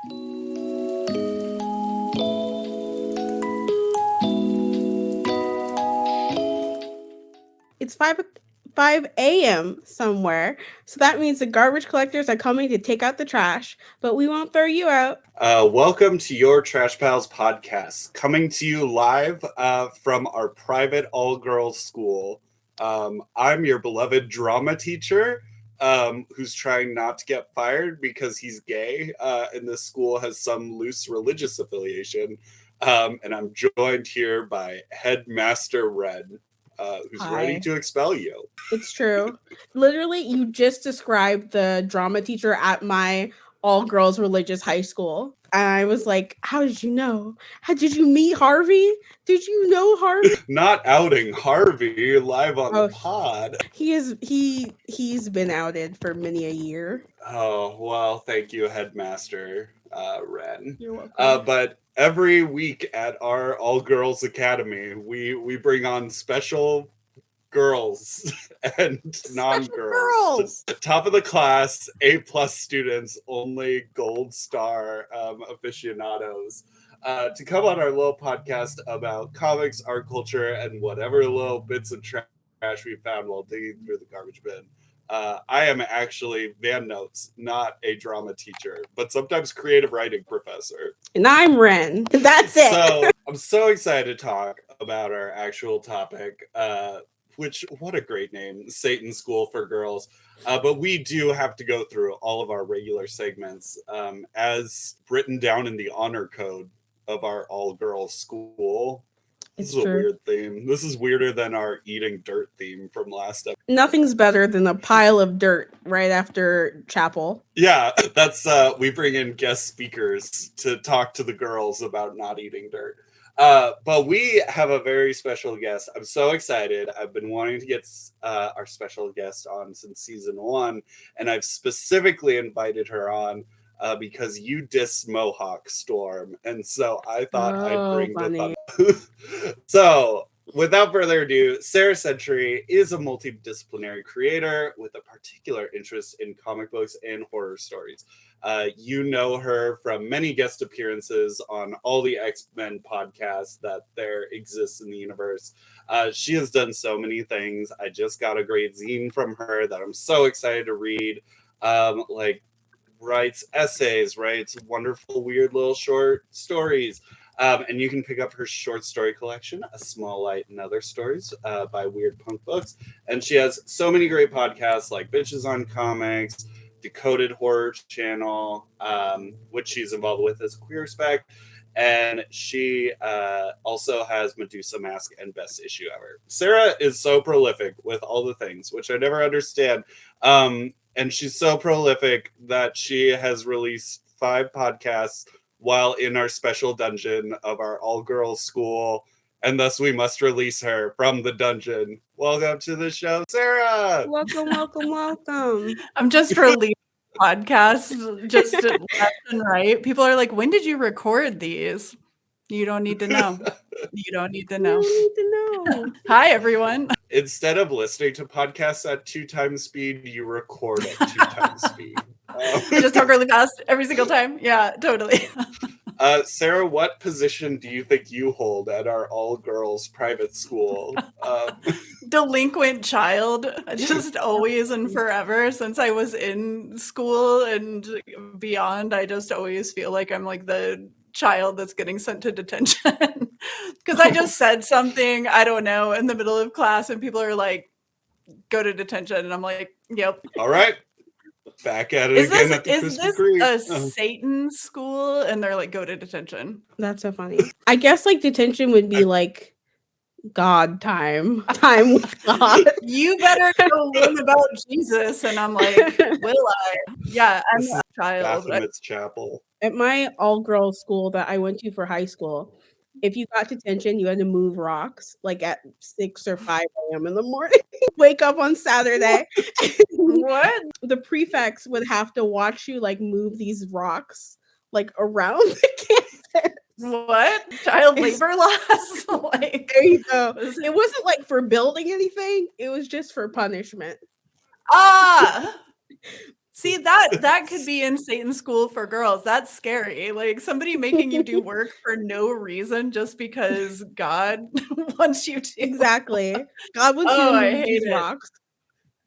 It's 5 a.m. somewhere. So that means the garbage collectors are coming to take out the trash, but we won't throw you out. Welcome to your Trash Pals podcast, coming to you live from our private all-girls school. I'm your beloved drama teacher, who's trying not to get fired because he's gay, and this school has some loose religious affiliation. And I'm joined here by Headmaster Wren, who's ready Hi. to expel you. It's true. Literally, you just described the drama teacher at my all-girls religious high school. And I was like, how did you know? How did you meet Harvey? Did you know Harvey? Not outing Harvey live on the pod. He's been outed for many a year. Oh, well, thank you, Headmaster Wren. You're welcome. But every week at our all-girls academy, we bring on special girls and non-girls. Top of the class, A+ students, only gold star aficionados. To come on our little podcast about comics, art culture, and whatever little bits of trash we found while digging through the garbage bin. I am actually Vannotes, not a drama teacher, but sometimes creative writing professor. And I'm Wren. That's it. So I'm so excited to talk about our actual topic, which, what a great name, Satan School for Girls. But we do have to go through all of our regular segments as written down in the honor code of our all-girls school. This is a weird theme. This is weirder than our eating dirt theme from last episode. Nothing's better than a pile of dirt right after chapel. Yeah, that's we bring in guest speakers to talk to the girls about not eating dirt. But we have a very special guest. I'm so excited. I've been wanting to get our special guest on since season 1, and I've specifically invited her on because you diss Mohawk Storm, and so I thought I'd bring the thunder. So, without further ado, Sara Century is a multidisciplinary creator with a particular interest in comic books and horror stories. You know her from many guest appearances on all the X-Men podcasts that there exists in the universe. She has done so many things. I just got a great zine from her that I'm so excited to read. Writes essays, writes wonderful, weird little short stories. And you can pick up her short story collection, A Small Light and Other Stories, by Weird Punk Books. And she has so many great podcasts like Bitches on Comics, Decoded Horror Channel, which she's involved with as Queer Spec. And she also has Medusa Mask and Best Issue Ever. Sara is so prolific with all the things, which I never understand. And she's so prolific that she has released 5 podcasts while in our special dungeon of our all-girls school, and thus we must release her from the dungeon. Welcome to the show, Sara! Welcome. I'm just releasing podcasts just left and right. People are like, when did you record these? You don't need to know. You don't need to know. Hi, everyone. Instead of listening to podcasts at 2 times speed, you record at 2 times speed. I just talk really fast every single time. Yeah, totally. Sara, what position do you think you hold at our all-girls private school? Delinquent child, just always and forever. Since I was in school and beyond, I just always feel like I'm like the child that's getting sent to detention because I just said something, I don't know, in the middle of class and people are like, go to detention, and I'm like, yep. All right. Back at it again at the Krispy Kreme. Is this a Satan school? And they're like, go to detention. That's so funny. I guess like detention would be like God time with God. You better go learn about Jesus. And I'm like, will I? Yeah, I'm a child. Baphomet's Chapel. At my all-girls school that I went to for high school, if you got detention, you had to move rocks like at 6 or 5 a.m. in the morning. Wake up on Saturday. What? The prefects would have to watch you like move these rocks like around the campus. What? Child labor laws? Like, there you go. It wasn't like for building anything. It was just for punishment. See, that could be in Satan's School for Girls. That's scary. Like somebody making you do work for no reason just because God wants you to. Exactly. God wants you Oh, to I move hate these it. rocks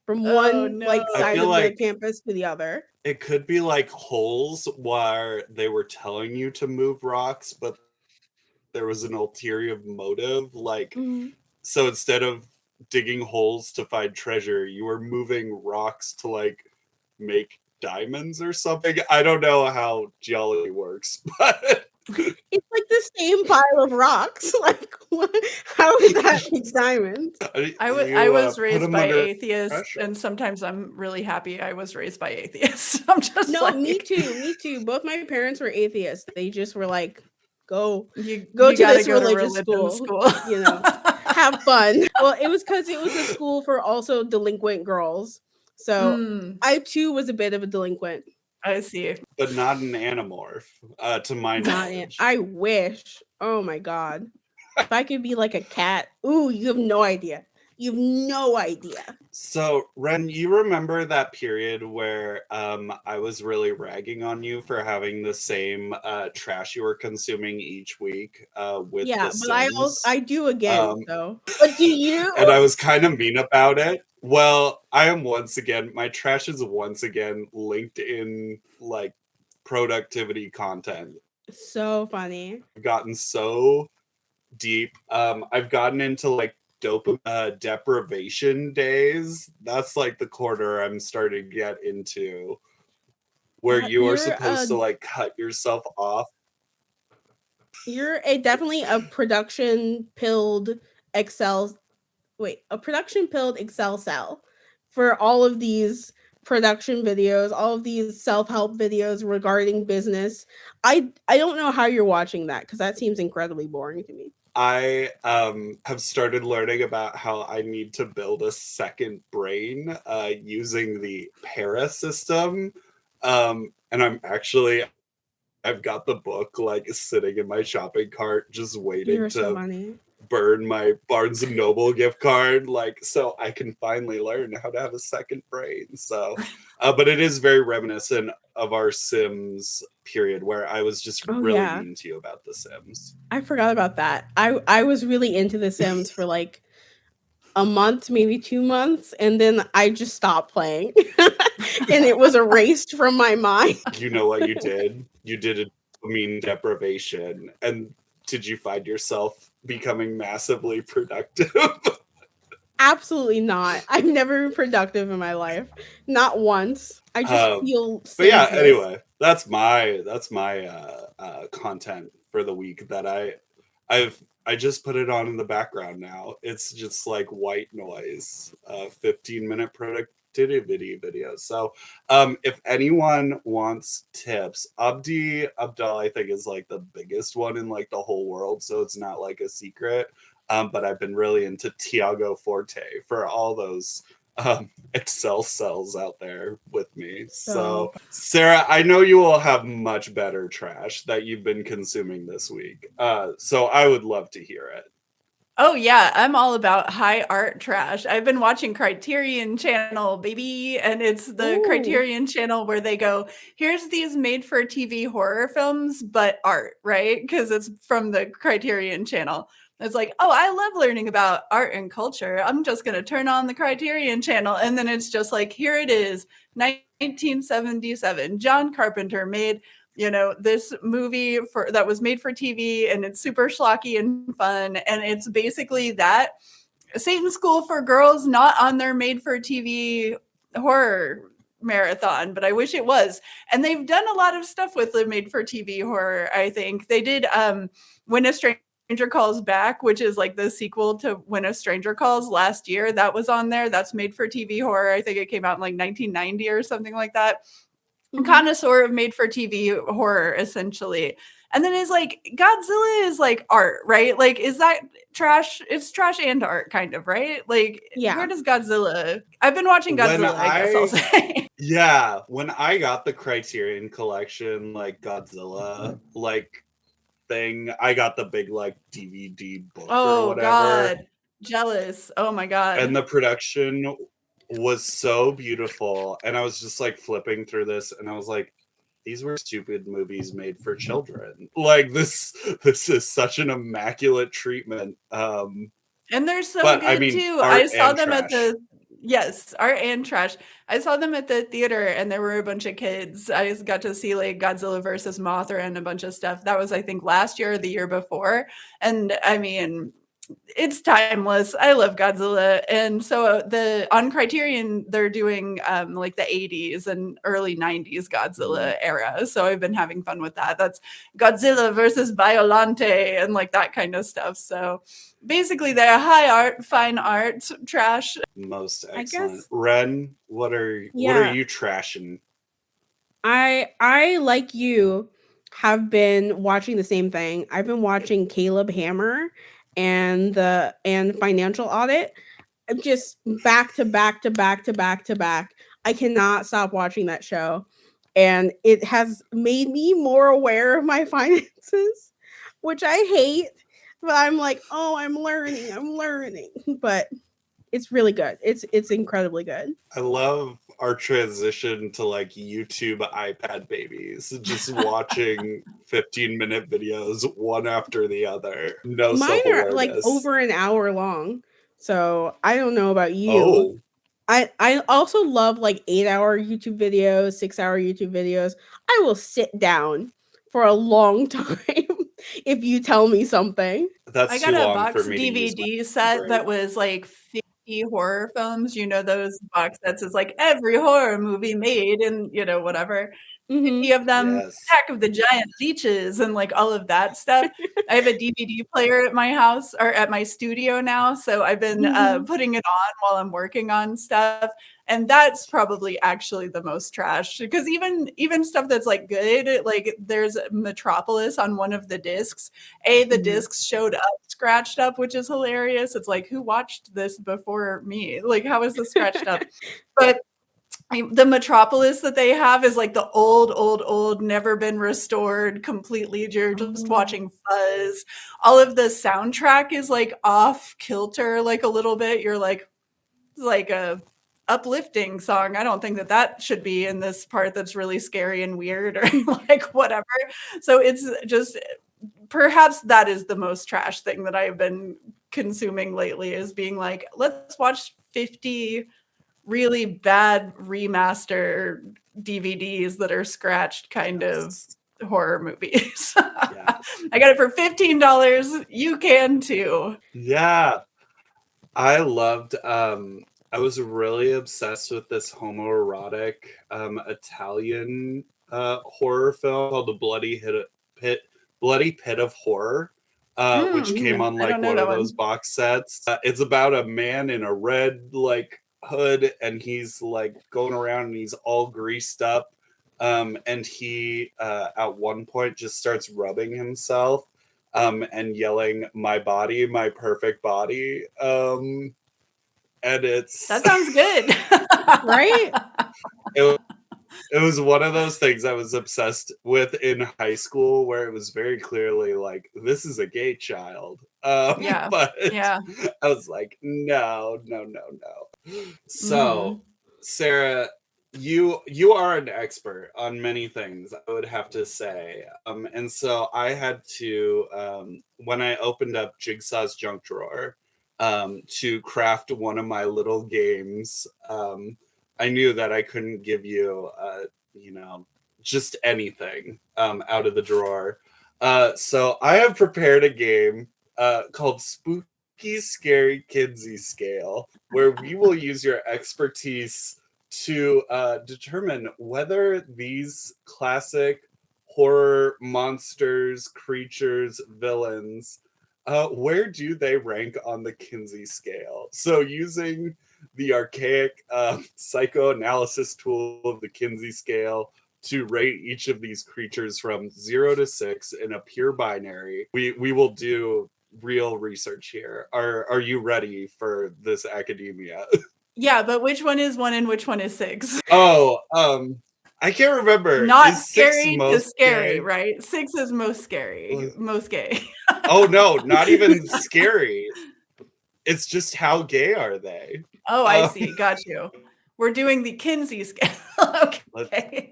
from Oh one no. I side feel of the like campus to the other. it could be like holes where they were telling you to move rocks, but there was an ulterior motive. Like, Mhm. so instead of digging holes to find treasure, you were moving rocks to like make diamonds or something. I don't know how geology works, but It's like the same pile of rocks. Like, how is that like diamonds? I you was put raised them by under atheists, pressure. and sometimes I'm really happy I was raised by atheists. I'm just No, like, me too. Me too. Both my parents were atheists. They just were like, go you to gotta this go to religious religion school, school. you know, have fun. Well, it was because it was a school for also delinquent girls. So I too was a bit of a delinquent. I see. But not an anamorph, to my Not it. knowledge. I wish. Oh my god. If I could be like a cat. Ooh, you have no idea. You have no idea. So, Ren, you remember that period where I was really ragging on you for having the same trash you were consuming each week with Yeah, The but Sims? I do again Um, though. But do you? and I was kind of mean about it. Well, I am once again, my trash is once again linked in like productivity content. So funny. I've gotten so deep. I've gotten into like dopamine deprivation days. That's like the quarter I'm starting to get into, where you are supposed to like cut yourself off. You're definitely a production pilled Excel. Wait, a production pilled Excel cell for all of these production videos, all of these self help videos regarding business. I don't know how you're watching that because that seems incredibly boring to me. I have started learning about how I need to build a second brain using the para system. And I've got the book like sitting in my shopping cart, just waiting You're so to funny. burn my Barnes and Noble gift card, like so I can finally learn how to have a second brain. So, but it is very reminiscent of our Sims period where I was just Oh really yeah, mean to you about The Sims. I forgot about that. I was really into The Sims for like a month, maybe 2 months, and then I just stopped playing, and it was erased from my mind. You know what you did? You did a mean deprivation, and did you find yourself becoming massively productive? Absolutely not. I've never been productive in my life. Not once. I just feel But yeah, senseless. anyway, that's my content for the week that I just put it on in the background now. It's just like white noise, 15-minute productivity videos. So if anyone wants tips, Abdal I think is like the biggest one in like the whole world, so it's not like a secret. But I've been really into Tiago Forte for all those Excel cells out there with me. So So, Sarah, I know you will have much better trash that you've been consuming this week. So I would love to hear it. Oh yeah, I'm all about high art trash. I've been watching Criterion Channel, baby, and it's the ooh, Criterion Channel where they go, here's these made for TV horror films, but art, right? Because it's from the Criterion Channel. It's like, oh, I love learning about art and culture. I'm just going to turn on the Criterion Channel. And then it's just like, here it is, 1977. John Carpenter made this movie that was made for TV, and it's super schlocky and fun, and it's basically that Satan's School for Girls, not on their made for TV horror marathon, but I wish it was. And they've done a lot of stuff with the made for TV horror. I think they did When a Stranger Calls Back, which is like the sequel to When a Stranger Calls last year. That was on there. That's made for TV horror. I think it came out in like 1990 or something like that. Connoisseur of made for TV horror, essentially. And then is like Godzilla is like art, right? Like, is that trash? It's trash and art, kind of, right? Like, yeah. where does Godzilla? I've been watching Godzilla, I guess I'll say. Yeah, when I got the Criterion Collection, like Godzilla, like thing, I got the big like DVD book or Oh whatever, God, jealous. Oh my and God. the production was so beautiful, and I was just like flipping through this, and I was like, these were stupid movies made for children. Like this is such an immaculate treatment. And they're so But I good mean, too. I art saw and them at trash. yes, art and trash. I saw them at the theater and there were a bunch of kids. I just got to see like Godzilla versus Mothra and a bunch of stuff. That was, I think, last year or the year before. And I mean, it's timeless. I love Godzilla. And so on Criterion, they're doing like the 80s and early 90s Godzilla era. So I've been having fun with that. That's Godzilla versus Biolante and like that kind of stuff. So basically they're high art, fine art, trash. Most I excellent. guess- Ren, what are you trashing? I like you have been watching the same thing. I've been watching Caleb Hammer and Financial Audit just back to back to back to back to back. I cannot stop watching that show. And it has made me more aware of my finances, which I hate. But I'm like, oh, I'm learning. But it's really good. It's incredibly good. I love our transition to like YouTube iPad babies, just watching 15-minute videos one after the other. No Mine are like self-awareness. over an hour long. So I don't know about you. Oh, I also love like 8-hour YouTube videos, 6-hour YouTube videos. I will sit down for a long time if you tell me something. that's I too got a long box for me to use my DVD set brain. that was like 50 horror films. You know, those box sets is like every horror movie made and, you know, whatever. 50 of them, Yes. Attack of the Giant Leeches, and like all of that stuff. I have a DVD player at my house or at my studio now, so I've been putting it on while I'm working on stuff, and that's probably actually the most trash because even stuff that's like good, like there's Metropolis on one of the discs. The discs showed up scratched up, which is hilarious. It's like, who watched this before me? Like, how is this scratched up? But the Metropolis that they have is like the old, never been restored completely. You're just watching fuzz. All of the soundtrack is like off kilter, like a little bit. You're like a uplifting song. I don't think that should be in this part that's really scary and weird or like whatever. So it's just perhaps that is the most trash thing that I've been consuming lately is being like, let's watch 50 really bad remaster DVDs that are scratched kind of horror movies. Yeah. I got it for $15. You can too. Yeah. I loved I was really obsessed with this homoerotic Italian horror film called The Bloody Pit of Horror, which came on like one of those box sets. It's about a man in a red like hood, and he's like going around and he's all greased up, and he at one point just starts rubbing himself and yelling, "My body, my perfect body." And that sounds good. Right? It was one of those things I was obsessed with in high school, where it was very clearly like, this is a gay child. Yeah. But Yeah. I was like, no. So, Sarah, you are an expert on many things, I would have to say. And so I had to, when I opened up Jigsaw's junk drawer to craft one of my little games, I knew that I couldn't give you, just anything out of the drawer. So I have prepared a game called Spooky Scary Kinsey Scale, where we will use your expertise to determine whether these classic horror monsters, creatures, villains, where do they rank on the Kinsey scale? So using the archaic psychoanalysis tool of the Kinsey scale to rate each of these creatures from 0 to 6 in a pure binary, we will do real research here. Are you ready for this academia? Yeah, but which one is 1 and which one is 6? Oh, I can't remember. Not Is 6 scary to most scary, gay? right? 6 is most scary, most gay. Oh no, not even scary. It's just how gay are they? Oh, I see. Got you. We're doing the Kinsey scale. Okay.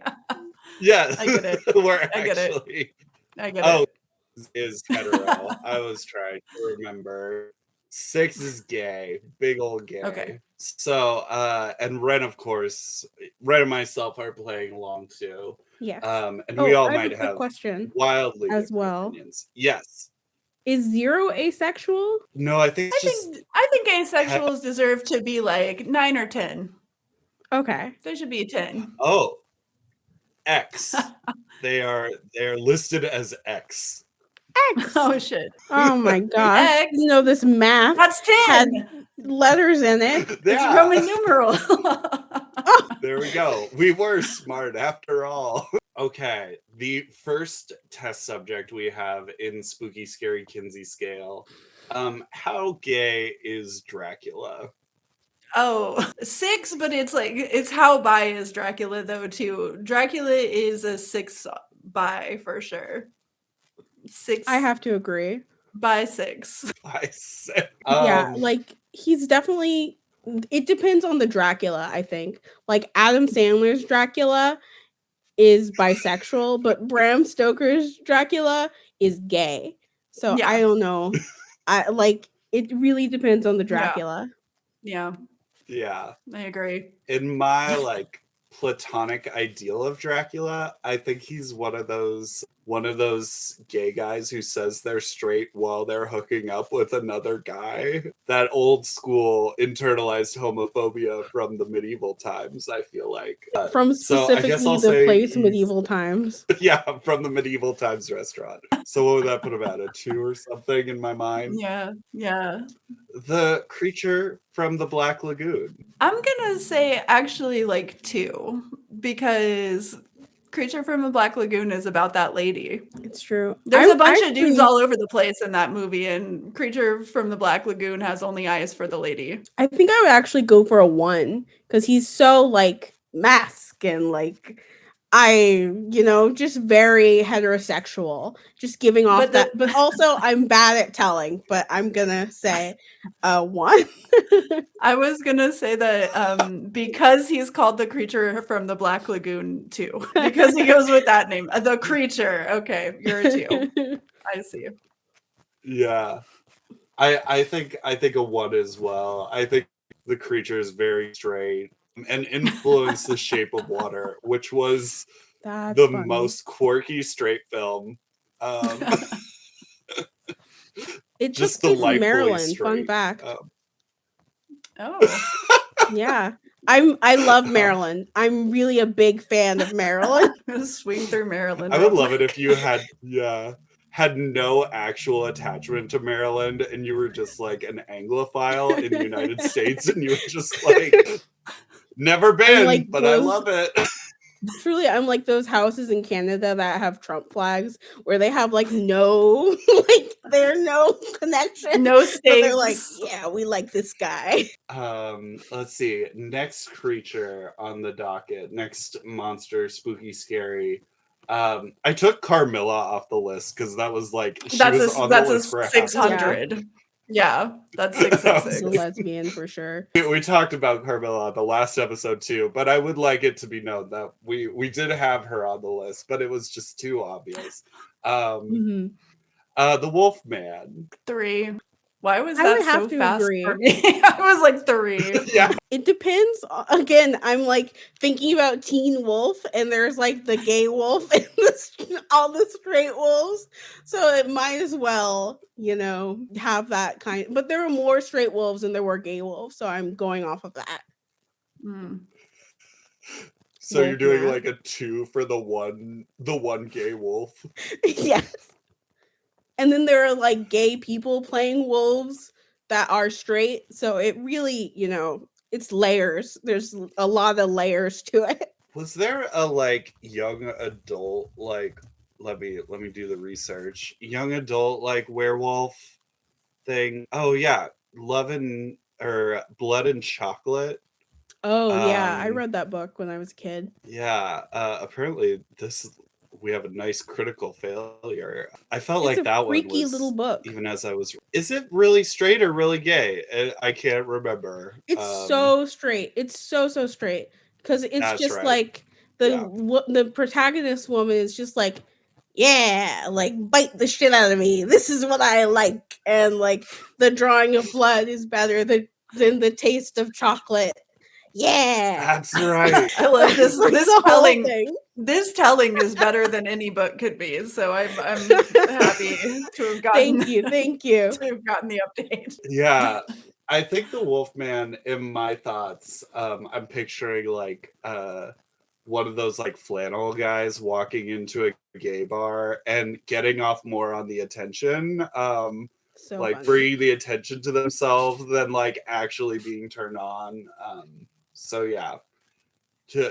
Yeah, I get it. we're I get it. actually. I get Oh, it. is hetero. I was trying to remember. 6 is gay, big old gay. Okay. So, and Ren, of course, Ren and myself are playing along too. Yes. And we all I have a might quick have question wildly as different well. opinions. Yes. Is 0 asexual? No, I think it's just I think asexuals deserve to be like 9 or 10. Okay. There should be a 10. oh, X. They are listed as X. X. Oh shit. Oh my gosh. X. You know this math That's 10. had letters in it. It's Yeah. Roman numeral. There we go. We were smart after all. Okay, the first test subject we have in Spooky Scary Kinsey Scale. How gay is Dracula? Oh, 6, but it's how bi is Dracula though too. Dracula is a 6 bi for sure. 6 I have to agree. by 6. I said, Yeah, like he's definitely it depends on the Dracula, I think. Like Adam Sandler's Dracula is bisexual, but Bram Stoker's Dracula is gay. So Yeah. I don't know. I like it really depends on the Yeah. Dracula. Yeah, yeah. I agree. In my like platonic ideal of Dracula, I think he's one of those gay guys who says they're straight while they're hooking up with another guy. That old school internalized homophobia from the medieval times, I feel like. From So I guess specifically I'll the say place he's- medieval times. Yeah, from the medieval times restaurant. So what would that put him at? A 2 or something in my mind? Yeah, yeah. The creature from the Black Lagoon. I'm gonna say actually like 2 because Creature from the Black Lagoon is about that lady. It's true. There's a bunch of actually- dudes all over the place in that movie, and Creature from the Black Lagoon has only eyes for the lady. I think I would actually go for a 1 because he's so like mask and like just very heterosexual, just giving off But the- that. But also, I'm bad at telling. But I'm gonna say a 1. I was gonna say that because he's called the Creature from the Black Lagoon too, because he goes with that name, the Creature. Okay, you're a 2. I see. Yeah. I think a 1 as well. I think the creature is very straight and influenced The Shape of Water, which was That's the funny. most quirky straight film. It just took place in delightfully Maryland. Fun straight. fact. Oh, I love Maryland. I'm really a big fan of Maryland. swing through Maryland. I would real love it quick. if you had no actual attachment to Maryland and you were just like an Anglophile in the United States and you were just like never been, like but I those- love it. Truly, I'm like those houses in Canada that have Trump flags where they have like no, like they're no connection. No But they're like, stakes. yeah, we like this guy. Let's see. Next creature on the docket. Next monster, spooky, scary. I took Carmilla off the list because that was like she was on the list for a a half. 600. Yeah, that's She's a 666. lesbian for sure. We talked about Carmilla on the last episode too, but I would like it to be known that we did have her on the list, but it was just too obvious. Mhm. The Wolf Man. 3. Why was I that would have so to fast agree. for me? I was like 3. Yeah. It depends. Again, I'm like thinking about Teen Wolf, and there's like the gay wolf and all the straight wolves. So it might as well, have that kind. But there were more straight wolves than there were gay wolves, so I'm going off of that. Mm. So you're Wolf doing math. like a 2 for the one gay wolf. Yes. And then there are like gay people playing wolves that are straight. So it really, it's layers. There's a lot of layers to it. Was there a like young adult like let me do the research. Young adult like werewolf thing. Oh yeah, Blood and Chocolate. Oh yeah, I Um, read that book when I was a kid. Yeah, apparently this we have a nice critical failure. I felt It's like a that one freaky was, little book. even as I was, is it really straight or really gay? I can't remember. It's so straight. It's so straight because it's That's just right. like the protagonist woman is just like, yeah, like bite the shit out of me. This is what I like, and like the drawing of blood is better than the taste of chocolate. Yeah, That's right. I love this. Like This the whole telling. thing. This telling is better than any book could be. So I'm happy to have gotten. Thank you. To have gotten the update. Yeah. I think the Wolfman, in my thoughts, I'm picturing like one of those like flannel guys walking into a gay bar and getting off more on the attention. So like funny. bringing the attention to themselves than like actually being turned on. So yeah,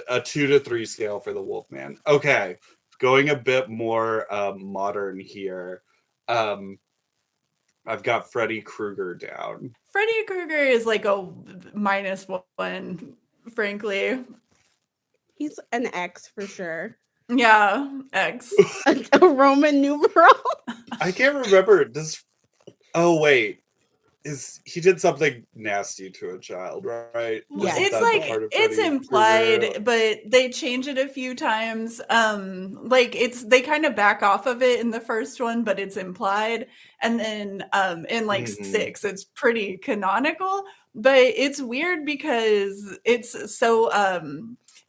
a 2 to 3 scale for the Wolfman. Okay, going a bit more modern here. I've got Freddy Krueger down. Freddy Krueger is like a -1, frankly. He's an X for sure. Yeah, X. A Roman numeral. I can't remember. Oh wait, he did something nasty to a child, right? Yeah, It's like it's implied, but they change it a few times. Like they kind of back off of it in the first one, but it's implied, and then in like 6, it's pretty canonical. But it's weird because it's so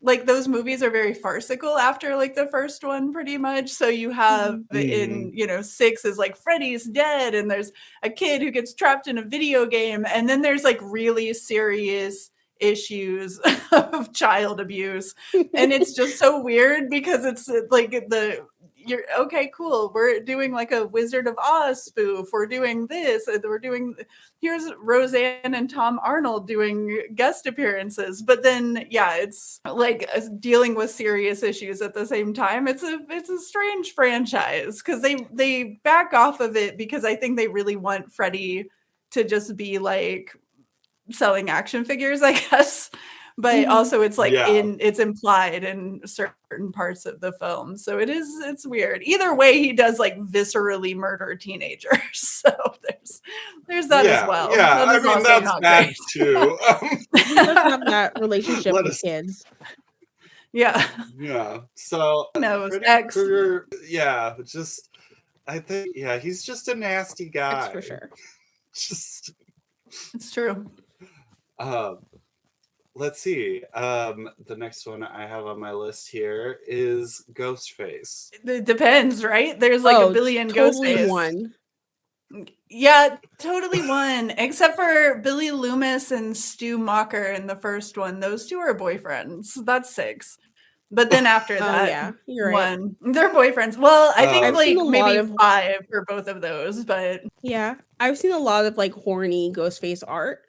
like those movies are very farcical after like the first one, pretty much. So you have in 6 is like Freddy's dead, and there's a kid who gets trapped in a video game, and then there's like really serious issues of child abuse, and it's just so weird because it's like you're okay, cool, we're doing like a Wizard of Oz spoof, we're doing this, here's Roseanne and Tom Arnold doing guest appearances, but then it's like dealing with serious issues at the same time. It's a strange franchise because they back off of it because I think they really want Freddy to just be like selling action figures, I guess. But also it's like it's implied in certain parts of the film. So it's weird. Either way, he does like viscerally murder teenagers. So there's that as well. Yeah, I mean that's bad too. He does have that relationship with kids. Yeah. Yeah. So X. Krueger, just I think he's just a nasty guy. X for sure. It's true. Let's see. The next one I have on my list here is Ghostface. It depends, right? There's like a billion totally Ghostface. One. Yeah, totally one. Except for Billy Loomis and Stu Macher in the first one. Those two are boyfriends. That's 6. But then after that, you're right. They're boyfriends. Well, I think like maybe 5 for both of those, but yeah, I've seen a lot of like horny Ghostface art.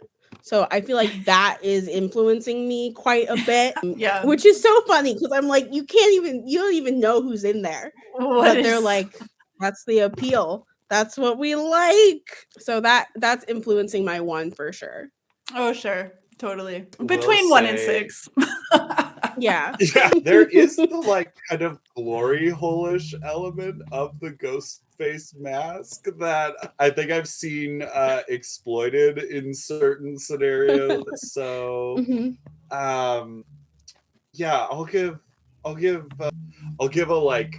So I feel like that is influencing me quite a bit. Yeah. Which is so funny because I'm like, you don't even know who's in there. But they're like, that's the appeal. That's what we like. So that's influencing my 1 for sure. Oh, sure. Totally. Between 1 and 6. Yeah. There is the like kind of glory hole-ish element of the Ghostface mask that I think I've seen exploited in certain scenarios. So I'll give a like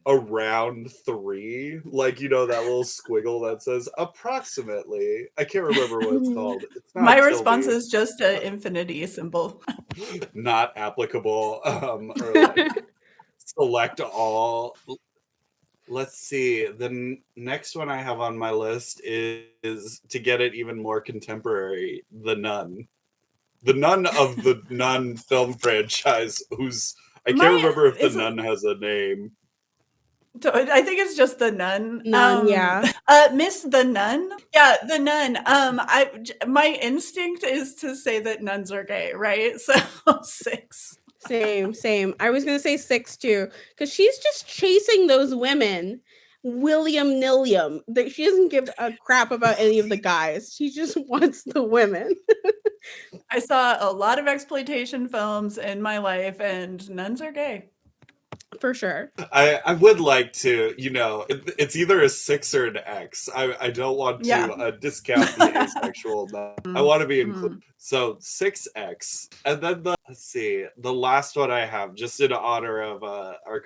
around 3, like that little squiggle that says approximately. I can't remember what it's called. It's not my response is just an infinity symbol. Not applicable. Or like select all. Let's see. The next one I have on my list is to get it even more contemporary. The Nun. The Nun of the Nun film franchise. I can't remember if the Nun has a name. I think it's just the Nun. Yeah. Miss the Nun. Yeah, the Nun. My instinct is to say that nuns are gay, right? So 6. Same. I was gonna say 6 too, because she's just chasing those women. William Nilliam. She doesn't give a crap about any of the guys. She just wants the women. I saw a lot of exploitation films in my life, and nuns are gay. For sure. I would like to, it's either a 6 or an X. I don't want to Yeah. discount the asexual. No. I want to be included. Mm. So 6X. And then let's see, the last one I have, just in honor of our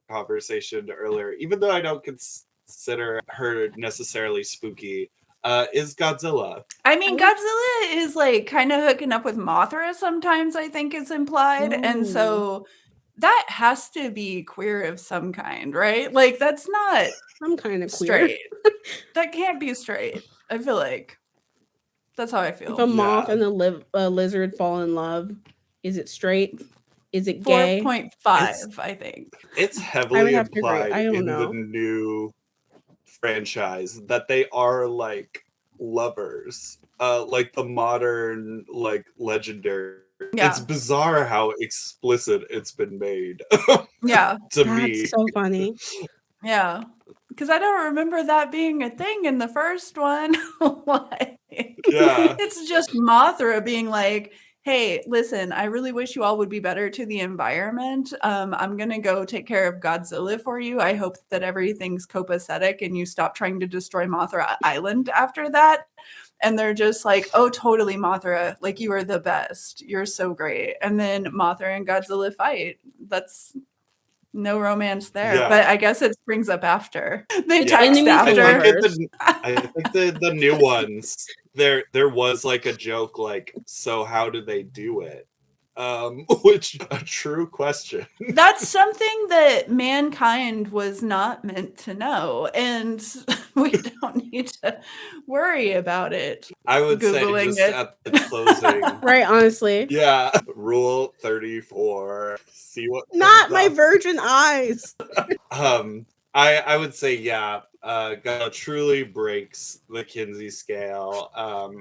conversation earlier, even though I don't consider her necessarily spooky, is Godzilla. I mean, Godzilla is like kind of hooking up with Mothra sometimes, I think is implied. And so that has to be queer of some kind, right? Like that's not I'm kind of straight. That can't be straight. I feel like that's how I feel. If a moth and a lizard fall in love, is it straight? Is it gay? 4.5, I think. It's heavily implied in know. the new franchise that they are like lovers, like the modern, like legendary. Yeah. It's bizarre how explicit it's been made. Yeah. To That's me. so funny. Yeah. Because I don't remember that being a thing in the first one. Like, yeah. It's just Mothra being like, hey, listen, I really wish you all would be better to the environment. I'm going to go take care of Godzilla for you. I hope that everything's copacetic and you stop trying to destroy Mothra Island after that. And they're just like, oh, totally, Mothra. Like, you are the best. You're so great. And then Mothra and Godzilla fight. That's no romance there. Yeah. But I guess it springs up after. They Yeah. text Enemies after. I think the new ones, there was like a joke like, so how do they do it? Which a true question. That's something that mankind was not meant to know, and we don't need to worry about it. I would Googling say just it. at the closing. Right, honestly. Yeah. Rule 34. See what Not my virgin eyes. I would say, yeah, Godzilla truly breaks the Kinsey scale.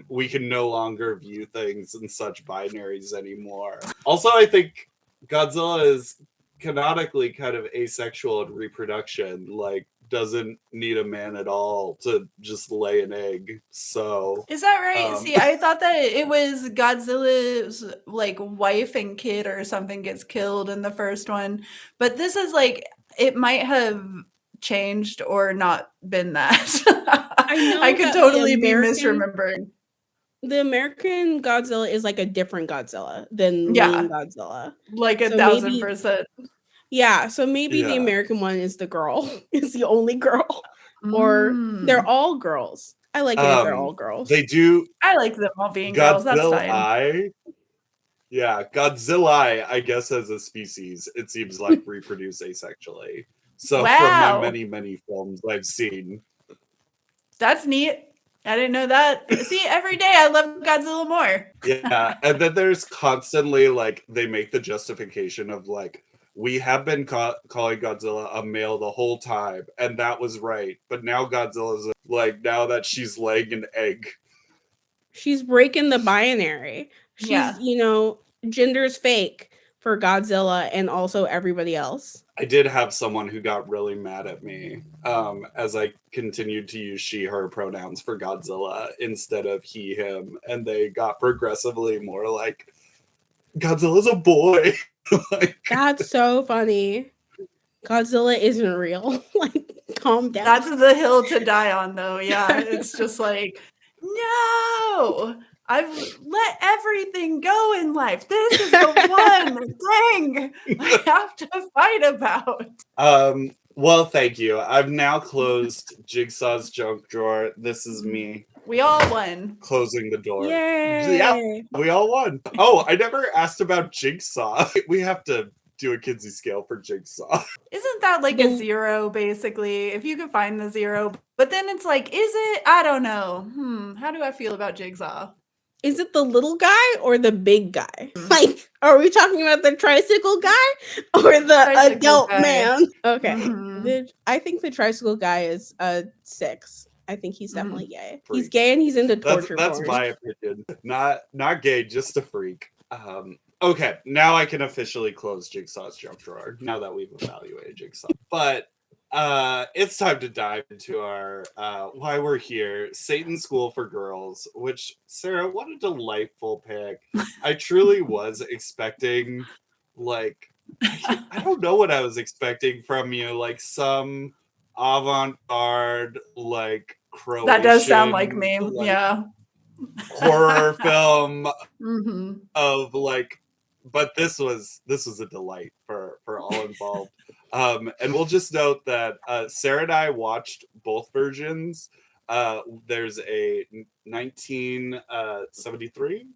We can no longer view things in such binaries anymore. Also, I think Godzilla is canonically kind of asexual in reproduction, like doesn't need a man at all to just lay an egg. So is that right? See, I thought that it was Godzilla's like wife and kid or something gets killed in the first one, but this is like it might have changed or not been that. I could totally be misremembering. The American Godzilla is like a different Godzilla than main Godzilla. Like 1,000%. Yeah, so maybe the American one is the girl. Is the only girl. Or they're all girls. I like it if they're all girls. They do. I like them all being girls. That's fine. Yeah, Godzilla, I guess as a species, it seems like reproduce asexually. So from my many, many films I've seen. That's neat. I didn't know that. See, every day I love Godzilla more. Yeah, and then there's constantly like they make the justification of like, we have been calling Godzilla a male the whole time, and that was right. But now Godzilla's like, now that she's laying an egg. She's breaking the binary. She's, gender's fake for Godzilla and also everybody else. I did have someone who got really mad at me as I continued to use she, her pronouns for Godzilla instead of he, him. And they got progressively more like, Godzilla's a boy. Like, that's so funny. Godzilla isn't real. Like, calm down. That's the hill to die on, though. Yeah, it's just like, no, I've let everything go in life. This is the one thing I have to fight about. Well, thank you. I've now closed Jigsaw's junk drawer. This is me. We all won. Closing the door. Yay! Yeah, we all won. Oh, I never asked about Jigsaw. We have to do a Kinsey scale for Jigsaw. Isn't that like a 0, basically? If you could find the 0. But then it's like, is it? I don't know. How do I feel about Jigsaw? Is it the little guy or the big guy? Like, are we talking about the tricycle guy or the adult man? Okay. I think the tricycle guy is a 6. I think he's definitely gay. Freak. He's gay and he's into torture. That's my opinion. Not gay, just a freak. Okay, now I can officially close Jigsaw's junk drawer now that we've evaluated Jigsaw. But it's time to dive into our why we're here, Satan's School for Girls, which, Sarah, what a delightful pick. I truly was expecting like I don't know what I was expecting from you, like some avant-garde, like Croatian, That does sound like me. like, Yeah. horror film Mm-hmm. of like, but this was a delight for all involved. And we'll just note that Sarah and I watched both versions. There's a 1973,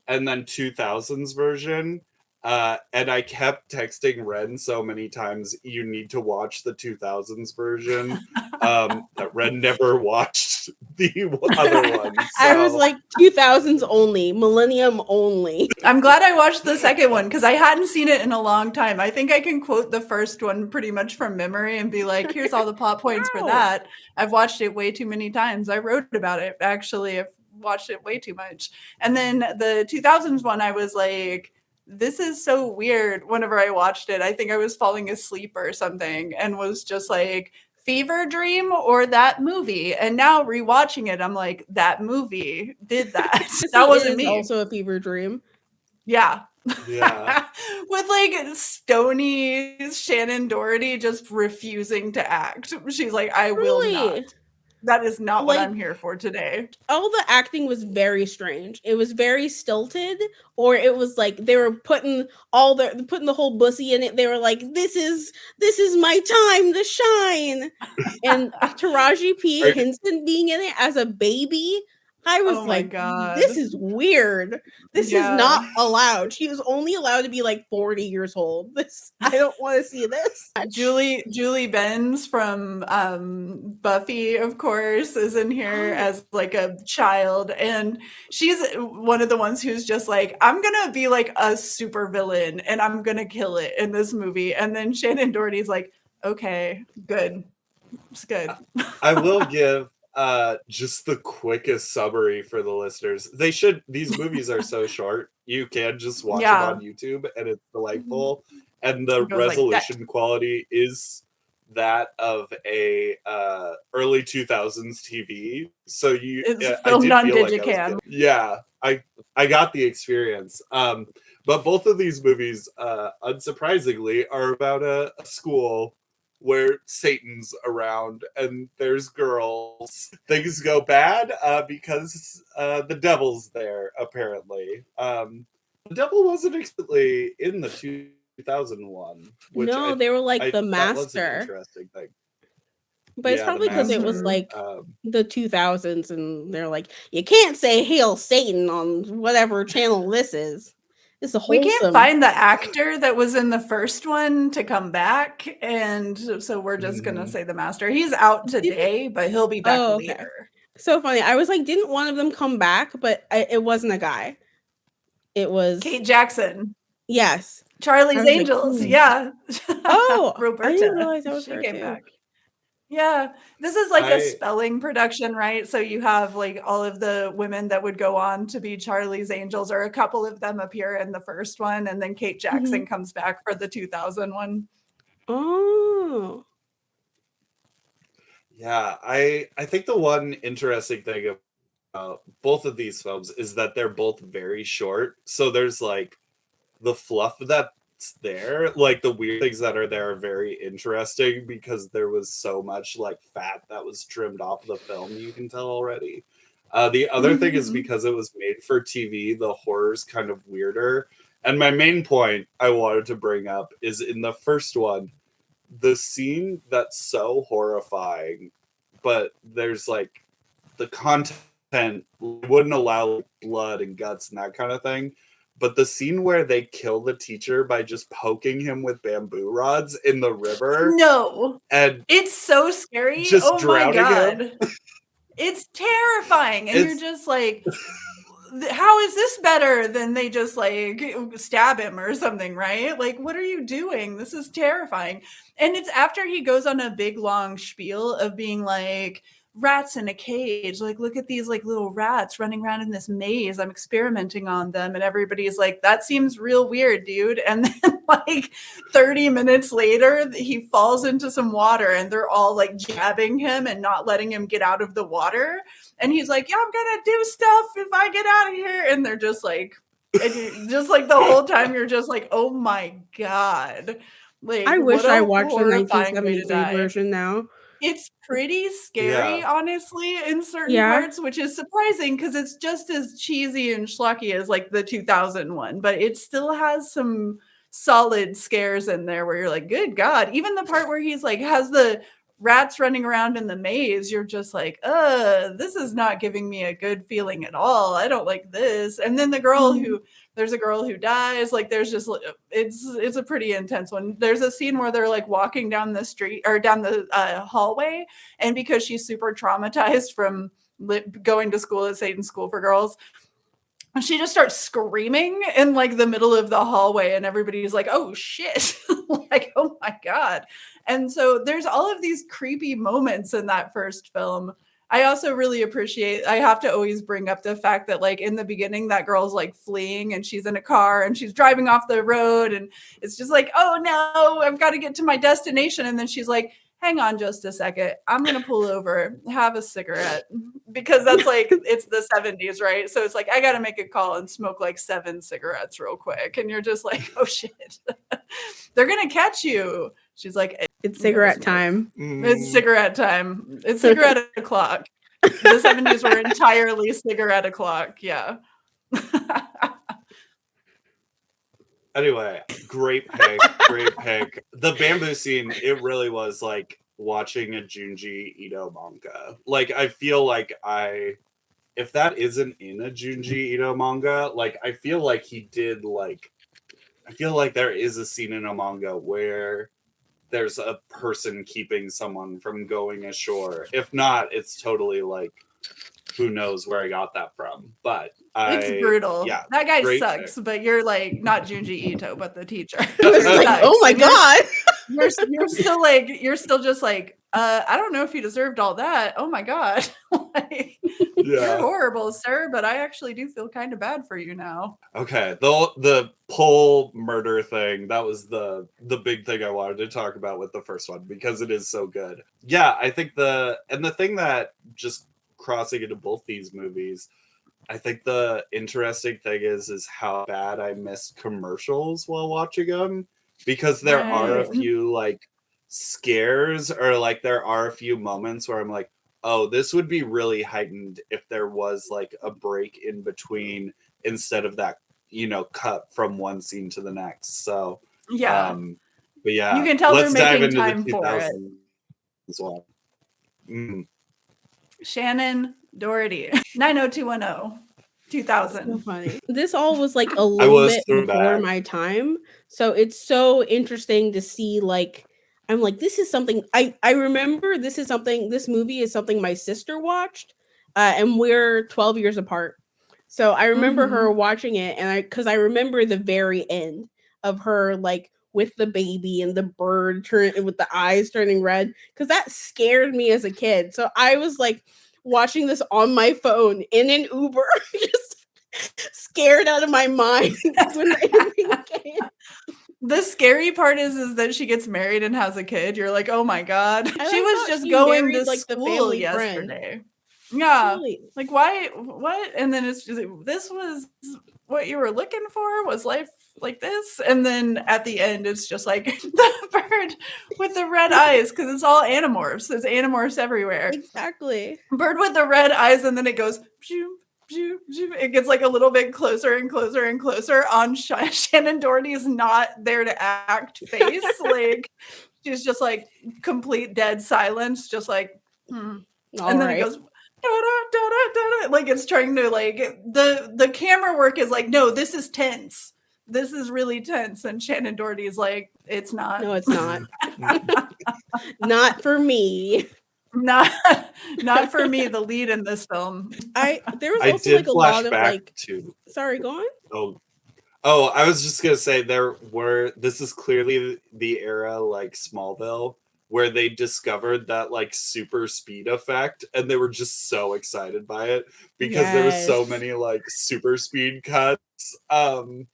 and then 2000s version. And I kept texting Wren so many times, you need to watch the 2000s version. That Wren never watched the other one. I was like 2000s only, millennium only. I'm glad I watched the second one because I hadn't seen it in a long time. I think I can quote the first one pretty much from memory and be like, here's all the plot points for that. I've watched it way too many times. I wrote about it, actually. I've watched it way too much. And then the 2000s one, I was like, this is so weird. Whenever I watched it, I think I was falling asleep or something and was just like, fever dream or that movie. And now rewatching it, I'm like, that movie did that. That wasn't me. Also a fever dream. Yeah. Yeah. With like stony Shannon Doherty just refusing to act. She's like, I will not. That is not what I'm here for today. All the acting was very strange. It was very stilted, or it was like they were putting the whole bussy in it. They were like, this is my time to shine. And Taraji P. Henson being in it as a baby, I was like, this is weird. This is not allowed. She was only allowed to be like 40 years old. I don't want to see this. Julie Benz from Buffy, of course, is in here as like a child. And she's one of the ones who's just like, I'm going to be like a super villain and I'm going to kill it in this movie. And then Shannon Doherty's like, okay, good. It's good. I will give just the quickest summary for the listeners. These movies are so short, you can just watch them on YouTube and it's delightful. And the resolution quality is that of a early 2000s TV. So it's filmed on Digicam. I got the experience. But both of these movies, unsurprisingly, are about a school where Satan's around and there's girls. Things go bad because the devil's there, apparently. The devil wasn't explicitly in the 2001. No, they were like the master. That was an interesting thing. But it's probably because it was like the 2000s and they're like, you can't say Hail Satan on whatever channel this is. We can't find the actor that was in the first one to come back, and so we're just gonna say the master. He's out today, but he'll be back later. So funny. I was like, didn't one of them come back? But it wasn't a guy. It was Kate Jackson. Yes, Charlie's Angels. Like, yeah. Oh, Roberta. I didn't realize that was she her came too. back. Yeah, this is like a spelling production, right? So you have like all of the women that would go on to be Charlie's Angels, or a couple of them appear in the first one, and then Kate Jackson comes back for the 2000 one. Oh. Yeah, I think the one interesting thing about both of these films is that they're both very short. So there's like the fluff that's there, like the weird things that are there are very interesting because there was so much like fat that was trimmed off the film, you can tell already. The other thing is because it was made for TV, the horror's kind of weirder. And my main point I wanted to bring up is in the first one, the scene that's so horrifying, but there's like the content wouldn't allow blood and guts and that kind of thing. But the scene where they kill the teacher by just poking him with bamboo rods in the river. No. And it's so scary. Just oh my God. him. It's terrifying. And you're just like, how is this better than they just like stab him or something, right? Like, what are you doing? This is terrifying. And it's after he goes on a big long spiel of being like, rats in a cage, like look at these like little rats running around in this maze, I'm experimenting on them, and everybody's like, that seems real weird, dude. And then like 30 minutes later he falls into some water and they're all like jabbing him and not letting him get out of the water, and he's like, yeah, I'm gonna do stuff if I get out of here, and they're just like, And just like the whole time you're just like, oh my God. Like, I wish what I a watched the horrifying way to 1973 die. version now. It's pretty scary, Yeah. honestly, in certain Yeah. parts, which is surprising because it's just as cheesy and schlocky as like the 2001, but it still has some solid scares in there where you're like, good God. Even the part where he's like, has the rats running around in the maze, you're just like, this is not giving me a good feeling at all. I don't like this. And then the girl who there's a girl who dies, like there's just it's a pretty intense one. There's a scene where they're like walking down the street or down the hallway, and because she's super traumatized from going to school at Satan's School for Girls, she just starts screaming in like the middle of the hallway, and everybody's like, oh shit. Like, oh my God. And so there's all of these creepy moments in that first film. I also really appreciate, I have to always bring up the fact that like in the beginning, that girl's like fleeing and she's in a car and she's driving off the road, and it's just like, oh no, I've got to get to my destination. And then she's like, hang on just a second, I'm going to pull over, have a cigarette, because that's like, it's the 70s, right? So it's like, I got to make a call and smoke like 7 cigarettes real quick. And you're just like, oh shit, they're going to catch you. She's like, it's cigarette time. It's cigarette time. It's cigarette o'clock. The 70s were entirely cigarette o'clock. Yeah. Anyway, great pick. Great pick. The bamboo scene, it really was like watching a Junji Ito manga. Like, I feel like if that isn't in a Junji Ito manga, like, I feel like he did, like, I feel like there is a scene in a manga where there's a person keeping someone from going ashore. If not, it's totally like, who knows where I got that from. But it's brutal. Yeah, that guy sucks, but you're like, not Junji Ito, but the techer. Like, oh my God. You're still like, you're still just like, I don't know if you deserved all that. Oh my God. Like, you're horrible, sir, but I actually do feel kind of bad for you now. Okay, the pole murder thing, that was the big thing I wanted to talk about with the first one, because it is so good. Yeah, I think the thing that just crossing into both these movies, I think the interesting thing is how bad I missed commercials while watching them, because there are a few like scares, or like there are a few moments where I'm like, oh, this would be really heightened if there was like a break in between, instead of that, cut from one scene to the next. So yeah, but yeah, you can tell let's they're dive making into time the for 2000s it as well. Shannon Doherty, 90210, 2000. So funny. This all was like a little bit before my time, so it's so interesting to see. Like, I'm like, this is something I remember. This movie is something my sister watched, and we're 12 years apart. So I remember her watching it, and because I remember the very end of her like with the baby and the bird with the eyes turning red, because that scared me as a kid. So I was like watching this on my phone in an Uber, just scared out of my mind when the ending came. The scary part is that she gets married and has a kid. You're like, oh my God. She was just going to like school yesterday. Yeah. Like, why? What? And then it's just, this was what you were looking for? Was life like this? And then at the end, it's just like the bird with the red eyes, because it's all animorphs. There's animorphs everywhere. Exactly. Bird with the red eyes, and then it goes, it gets like a little bit closer and closer and closer on Shannon Doherty's not there to act face. Like, she's just like complete dead silence, just like, and then it goes, like it's trying to like, the camera work is like, no, this is tense. This is really tense. And Shannon Doherty is like, it's not. No, it's not. Not for me. Not for me, the lead in this film. There was also like a lot of like sorry, go on. Oh, I was just gonna say this is clearly the era like Smallville, where they discovered that like super speed effect, and they were just so excited by it because there were so many like super speed cuts. There's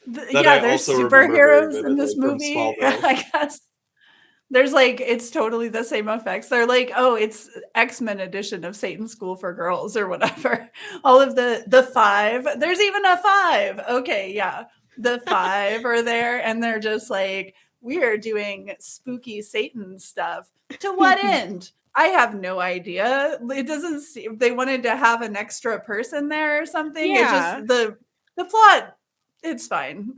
superheroes in this movie, I guess. There's like, it's totally the same effects. They're like, oh, it's X-Men edition of Satan's School for Girls or whatever. All of the five. There's even a five. Okay, yeah. The five are there, and they're just like, we are doing spooky Satan stuff. To what end? I have no idea. It doesn't seem they wanted to have an extra person there or something. It Yeah. just the plot, it's fine.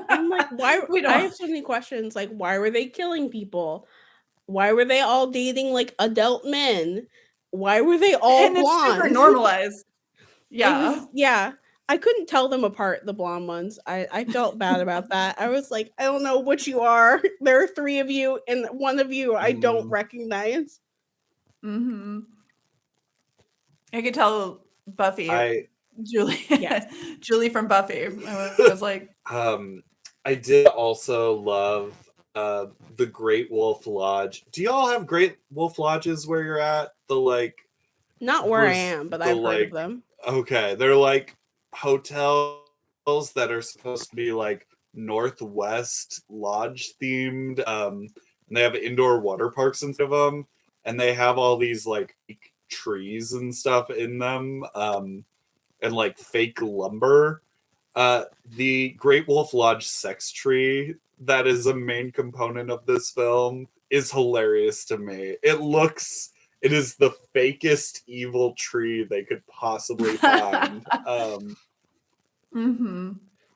I'm like, why? We I don't. have so many questions. Like, why were they killing people? Why were they all dating like adult men? Why were they all And it's super blonde? normalized. It was, Yeah. yeah. I couldn't tell them apart, the blonde ones. I felt bad about that. I was like, I don't know what you are. There are three of you, and one of you I don't recognize. Mm-hmm. I could tell Buffy, Julie, Yes. Julie from Buffy. I was like, I did also love the Great Wolf Lodge. Do y'all have Great Wolf Lodges where you're at? The like, Not where I where's am, but the, I've heard like- of them. okay, they're like hotels that are supposed to be like Northwest Lodge themed. And they have indoor water parks instead of them, and they have all these like trees and stuff in them, and like fake lumber. The Great Wolf Lodge sex tree that is a main component of this film is hilarious to me. It is the fakest evil tree they could possibly find. mm-hmm.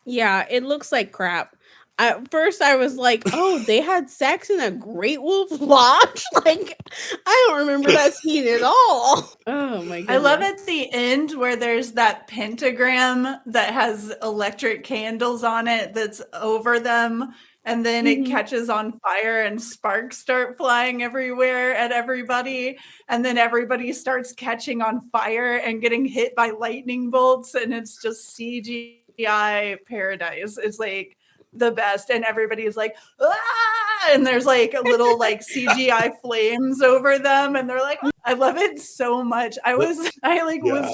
Yeah, it looks like crap. At first, I was like, "Oh, they had sex in a Great Wolf Lodge." Like, I don't remember that scene at all. Oh my goodness! I love at the end where there's that pentagram that has electric candles on it that's over them, and then it catches on fire and sparks start flying everywhere at everybody, and then everybody starts catching on fire and getting hit by lightning bolts, and it's just CGI paradise. It's like the best, and everybody's like, ah! And there's like a little like CGI flames over them, and they're like, oh. I love it so much. Was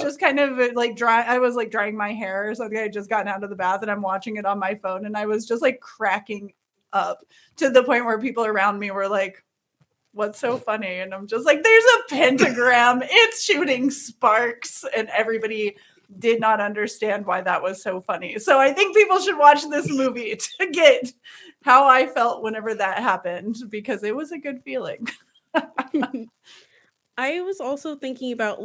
just kind of like drying my hair or something. I had just gotten out of the bath and I'm watching it on my phone, and I was just like cracking up to the point where people around me were like, what's so funny? And I'm just like, there's a pentagram, it's shooting sparks, and everybody did not understand why that was so funny. So I think people should watch this movie to get how I felt whenever that happened, because it was a good feeling. I was also thinking about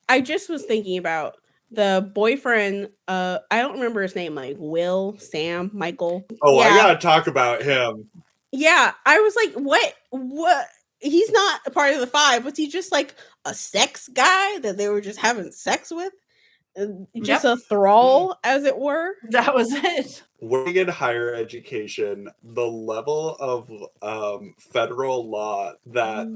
I just was thinking about the boyfriend. I don't remember his name, like Will, Sam, Michael. Oh, yeah. I gotta talk about him. Yeah, I was like, what? He's not a part of the five. Was he just like a sex guy that they were just having sex with? Just a thrall, as it were. That was it. Working in higher education, the level of federal law that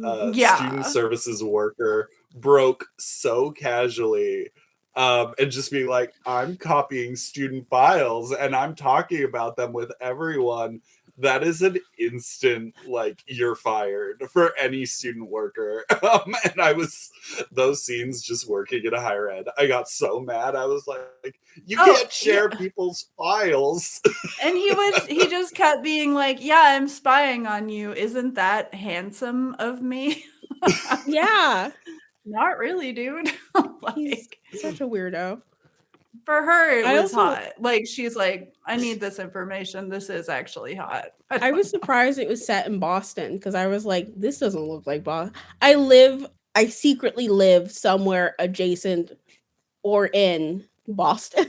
student services worker broke so casually, and just being like, I'm copying student files and I'm talking about them with everyone. That is an instant, like, you're fired for any student worker. And those scenes just working in a higher ed, I got so mad. I was like, you can't share people's files. And he just kept being like, yeah, I'm spying on you. Isn't that handsome of me? Yeah. Not really, dude. He's such a weirdo. For her, it was hot. Like, she's like, I need this information. This is actually hot. I was surprised it was set in Boston, because I was like, this doesn't look like Boston. I secretly live somewhere adjacent or in Boston.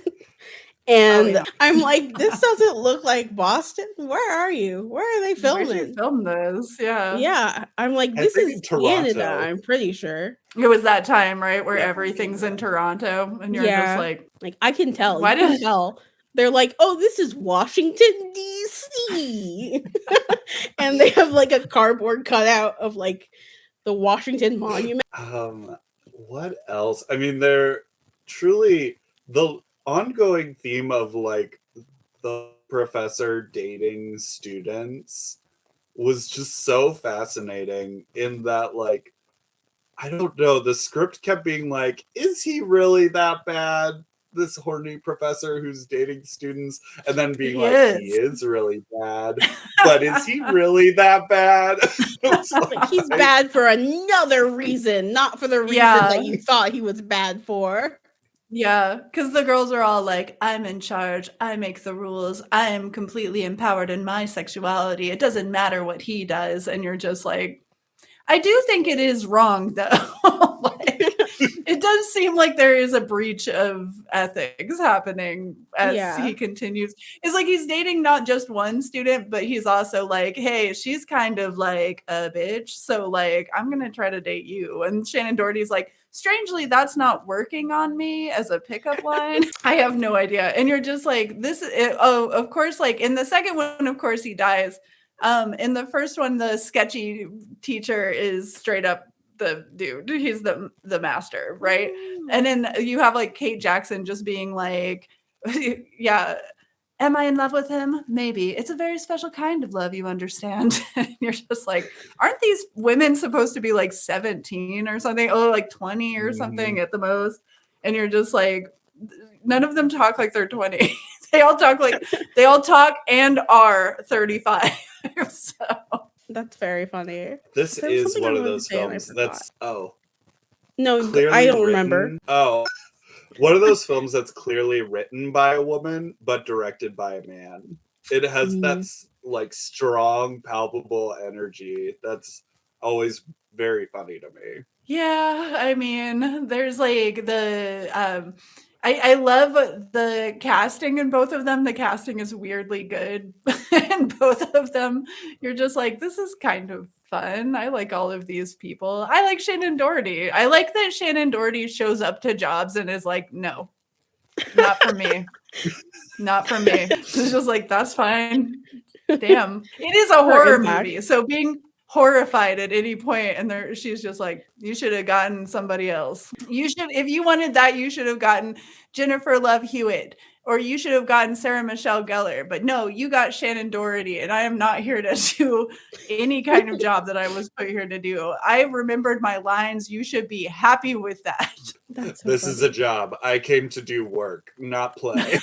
And I'm like, this doesn't look like Boston. Where are you? Where are they filming? Where'd you film this? Yeah. Yeah. I'm like, this is Canada, I'm pretty sure. It was that time, right? Where everything's in Toronto. And you're just like, I can tell. Why did tell? They're like, oh, this is Washington, D.C. And they have like a cardboard cutout of like the Washington Monument. What else? I mean, they're truly the ongoing theme of like the professor dating students was just so fascinating, in that, like, I don't know, the script kept being like, is he really that bad? this horny professor who's dating students, and then being He he is. is really bad, but is he really that bad? But he's bad for another reason, not for the reason Yeah. that you thought he was bad for. Yeah, because the girls are all like, I'm in charge. I make the rules. I am completely empowered in my sexuality. It doesn't matter what he does. And you're just like, I do think it is wrong, though. Like, it does seem like there is a breach of ethics happening as he continues. It's like he's dating not just one student, but he's also like, hey, she's kind of like a bitch. So, like, I'm going to try to date you. And Shannon Doherty's like, strangely, that's not working on me as a pickup line. I have no idea. And you're just like, of course, like in the second one, of course, he dies. In the first one, the sketchy teacher is straight up the dude. He's the master, right? And then you have like Kate Jackson just being like, yeah, am I in love with him? Maybe. It's a very special kind of love, you understand. And you're just like, aren't these women supposed to be like 17 or something? Oh, like 20 or something at the most. And you're just like, none of them talk like they're 20. They all talk and are 35. So that's very funny. This is one of those films that's no, I don't remember. Oh, one of those films that's clearly written by a woman but directed by a man. It has that's like strong, palpable energy. That's always very funny to me. Yeah, I mean, there's like the I love the casting in both of them. The casting is weirdly good in both of them. You're just like, this is kind of fun. I like all of these people. I like Shannon Doherty. I like that Shannon Doherty shows up to jobs and is like, no, not for me. Not for me. It's just like, that's fine. Damn. It is a horror movie. So being horrified at any point, and she's just like, you should have gotten somebody else. You should, if you wanted that, you should have gotten Jennifer Love Hewitt, or you should have gotten Sarah Michelle Gellar. But no, you got Shannon Doherty, and I am not here to do any kind of job that I was put here to do. I remembered my lines. You should be happy with that. That's so this funny. is a job. I came to do work, not play.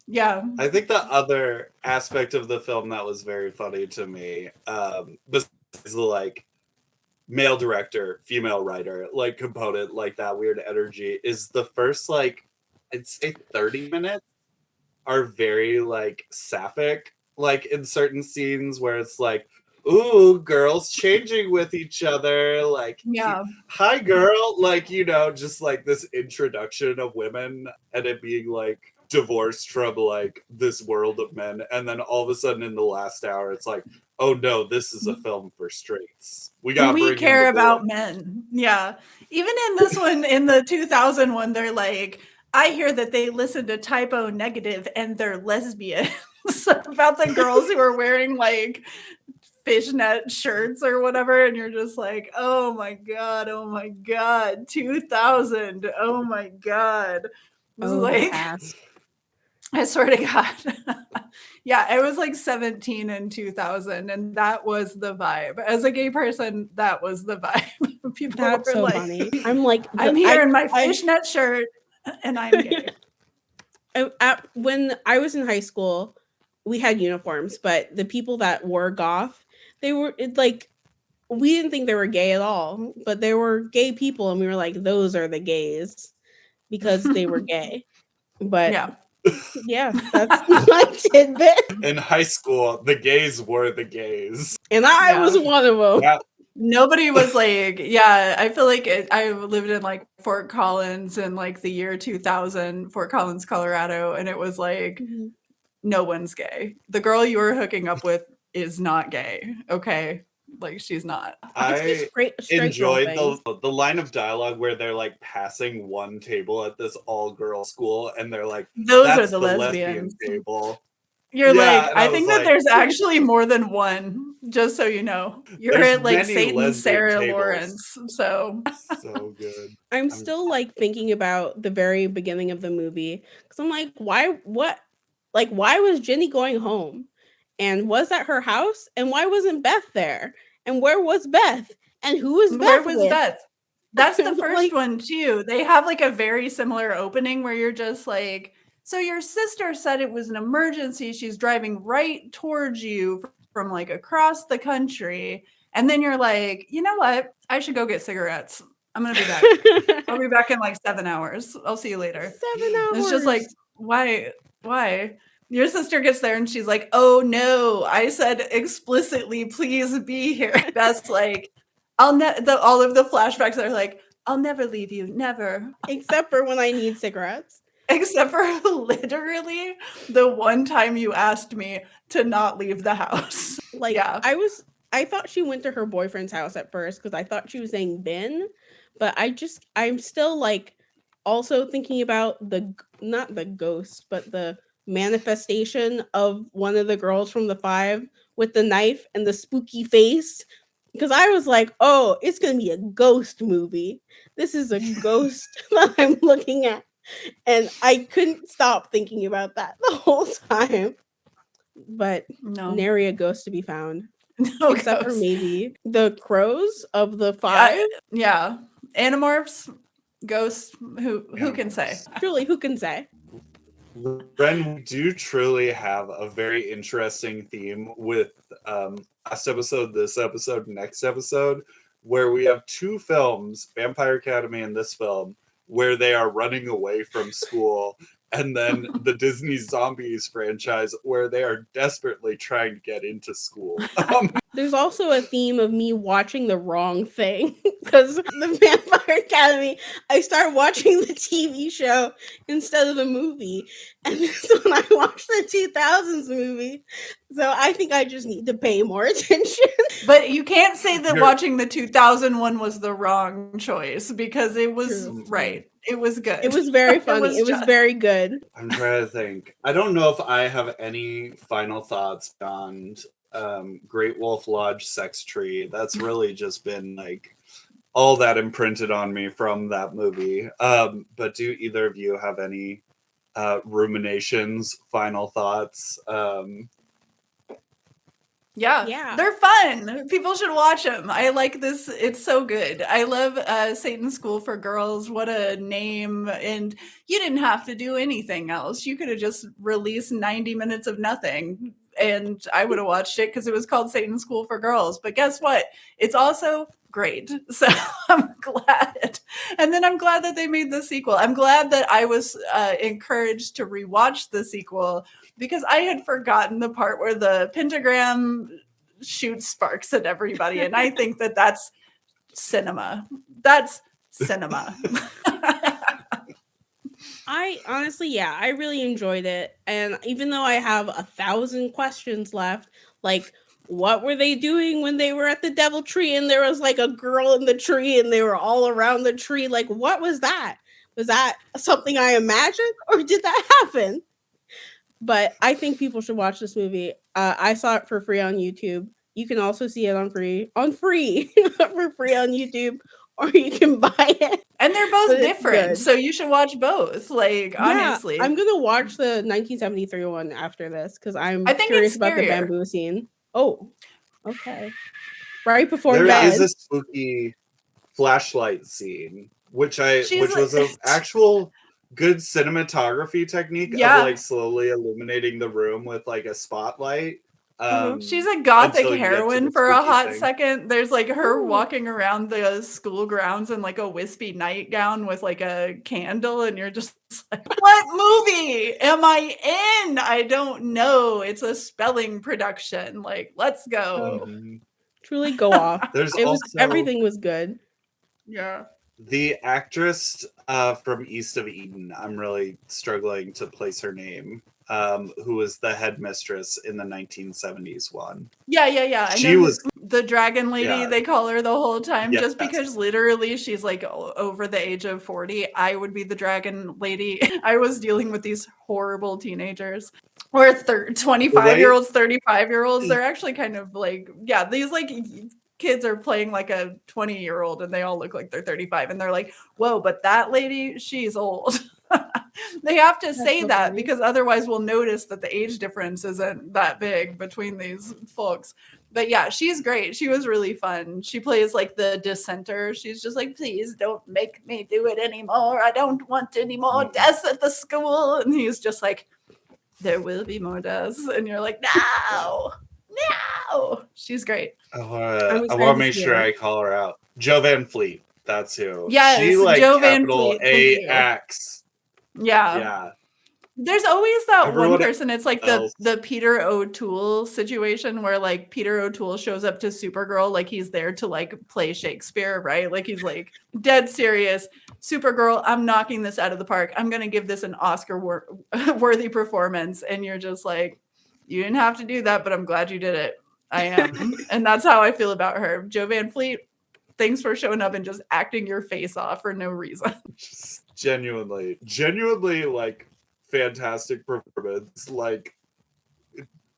Yeah. I think the other aspect of the film that was very funny to me, besides the like male director, female writer, like component, like that weird energy, is the first like I'd say 30 minutes are very like sapphic, like in certain scenes where it's like, ooh, girls changing with each other, like, yeah, hi girl, like, you know, just like this introduction of women and it being like divorced from like this world of men, and then all of a sudden in the last hour it's like, oh no, this is a film for straights. We care about men. Yeah, even in this one, in the 2000 one, they're like, I hear that they listen to Typo Negative and they're lesbians. About the girls who are wearing like fishnet shirts or whatever, and you're just like, oh my god, 2000, oh my god. This is like, I swear to God. Yeah, I was like 17 in 2000, and that was the vibe. As a gay person, that was the vibe. People That's were so like, funny. I'm like, I'm here in my fishnet shirt, and I'm gay. When I was in high school, we had uniforms, but the people that wore goth, they were like, we didn't think they were gay at all, but they were gay people, and we were like, those are the gays because they were gay. But yeah, that's my tidbit. In high school, the gays were the gays, and I was one of them. Yeah. Nobody was like, yeah, I feel like I lived in like Fort Collins in like the year 2000, Fort Collins, Colorado, and it was like, no one's gay. The girl you were hooking up with is not gay. Okay. Like, she's not. I enjoyed the line of dialogue where they're like passing one table at this all-girl school, and they're like, those that's are the lesbian table. You're like, I think that there's actually more than one, just so you know. You're at like Satan's Sarah Lawrence. So good. I'm still like thinking about the very beginning of the movie, because I'm like, why was Jenny going home? And was that her house? And why wasn't Beth there? And where was Beth? And who is Beth? Where was Beth? That's the first Like- one too. They have like a very similar opening where you're just like, so your sister said it was an emergency. She's driving right towards you from like across the country. And then you're like, you know what? I should go get cigarettes. I'm going to be back. I'll be back in like 7 hours. I'll see you later. 7 hours. It's just like, why? Your sister gets there and she's like, oh no, I said explicitly, please be here. That's like, all of the flashbacks are like, I'll never leave you, never. Except for when I need cigarettes. Except for literally the one time you asked me to not leave the house. Like, yeah. I thought she went to her boyfriend's house at first because I thought she was saying Ben, but I'm still like also thinking about not the ghost, but the manifestation of one of the girls from the 5 with the knife and the spooky face. Because I was like, oh, it's going to be a ghost movie. This is a ghost that I'm looking at. And I couldn't stop thinking about that the whole time. But nary a ghost to be found. No except ghost. for maybe the crows of the 5. Yeah. Animorphs, ghosts, who can say? Truly, who can say? Wren, we do truly have a very interesting theme with last episode, this episode, next episode, where we have 2 films, Vampire Academy and this film, where they are running away from school, and then the Disney Zombies franchise, where they are desperately trying to get into school. There's also a theme of me watching the wrong thing because the Vampire Academy, I started watching the TV show instead of the movie. And this when I watched the 2000s movie. So I think I just need to pay more attention. But you can't say that watching the 2001 was the wrong choice because it was right. It was good. It was very funny. It was very good. I'm trying to think. I don't know if I have any final thoughts beyond Great Wolf Lodge Sex Tree. That's really just been like all that imprinted on me from that movie. But do either of you have any ruminations, final thoughts? Yeah, they're fun. People should watch them. I like this. It's so good. I love Satan's School for Girls. What a name. And you didn't have to do anything else. You could have just released 90 minutes of nothing and I would have watched it because it was called Satan's School for Girls. But guess what? It's also great. So I'm glad. And then I'm glad that they made the sequel. I'm glad that I was encouraged to rewatch the sequel because I had forgotten the part where the pentagram shoots sparks at everybody. And I think that that's cinema. That's cinema. I honestly, I really enjoyed it. And even though I have 1,000 questions left, like, what were they doing when they were at the devil tree and there was like a girl in the tree and they were all around the tree? Like, what was that? Was that something I imagined or did that happen? But I think people should watch this movie. I saw it for free on YouTube. You can also see it for free on YouTube, or you can buy it. And they're both different, so you should watch both. Like, honestly, I'm gonna watch the 1973 one after this because I'm curious about the bamboo scene. Oh, okay. Right before there bed. is a spooky flashlight scene, which was an actual good cinematography technique of like slowly illuminating the room with like a spotlight. She's a gothic heroine for a hot second. There's like her walking around the school grounds in like a wispy nightgown with like a candle, and you're just like, what movie am I in? I don't know. It's a spelling production. Like, let's go. Truly go off. Everything was good. Yeah. The actress from East of Eden, I'm really struggling to place her name. Who was the headmistress in the 1970s one. Yeah. She was the dragon lady, they call her the whole time, just because literally she's like over the age of 40. I would be the dragon lady. I was dealing with these horrible teenagers. Or 25-year-olds, 35-year-olds. They're actually kind of like, these like kids are playing like a 20-year-old and they all look like they're 35. And they're like, whoa, but that lady, she's old. They have to say that funny. Because otherwise we'll notice that the age difference isn't that big between these folks. But yeah, she's great. She was really fun. She plays like the dissenter. She's just like, please don't make me do it anymore. I don't want any more deaths at the school. And he's just like, there will be more deaths. And you're like, no. She's great. I want to make sure I call her out. Jo Van Fleet. That's who. Yes, she like Jo Van capital Fleet. AX. Yeah. There's always that Everyone one person. It's like the Peter O'Toole situation where like Peter O'Toole shows up to Supergirl like he's there to like play Shakespeare, right? Like he's like dead serious. Supergirl, I'm knocking this out of the park. I'm gonna give this an Oscar worthy performance, and you're just like, you didn't have to do that, but I'm glad you did it. I am, and that's how I feel about her. Jo Van Fleet, thanks for showing up and just acting your face off for no reason. Just genuinely like. Fantastic performance, like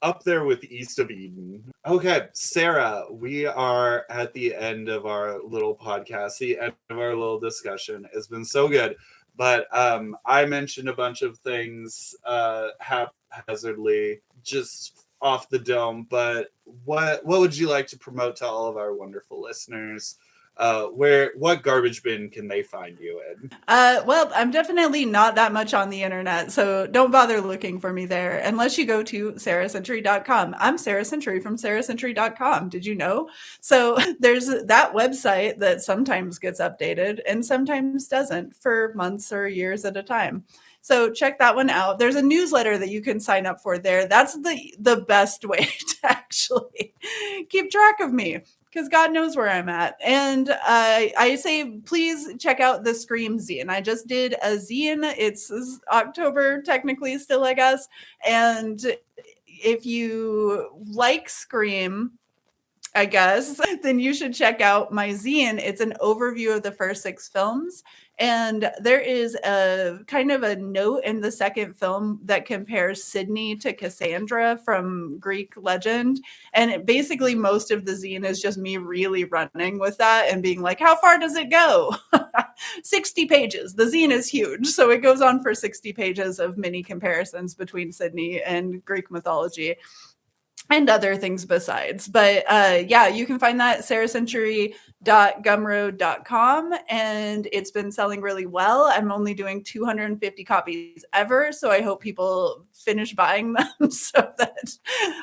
up there with East of Eden. Okay, Sarah, we are at the end of our little podcast, the end of our little discussion. It's been so good, but I mentioned a bunch of things haphazardly, just off the dome. But what would you like to promote to all of our wonderful listeners? What garbage bin can they find you in? Well, I'm definitely not that much on the internet, so don't bother looking for me there unless you go to saracentury.com. I'm Sara Century from saracentury.com. Did you know? So there's that website that sometimes gets updated and sometimes doesn't for months or years at a time. So check that one out. There's a newsletter that you can sign up for there. That's the best way to actually keep track of me, because God knows where I'm at. And I say, please check out the Scream zine. I just did a zine. It's October, technically still, I guess. And if you like Scream, I guess, then you should check out my zine. It's an overview of the first 6 films. And there is a kind of a note in the second film that compares Sydney to Cassandra from Greek legend. And basically most of the zine is just me really running with that and being like, how far does it go? 60 pages. The zine is huge. So it goes on for 60 pages of mini comparisons between Sydney and Greek mythology. And other things besides. But yeah, you can find that at saracentury.gumroad.com, and it's been selling really well. I'm only doing 250 copies ever, so I hope people finish buying them so that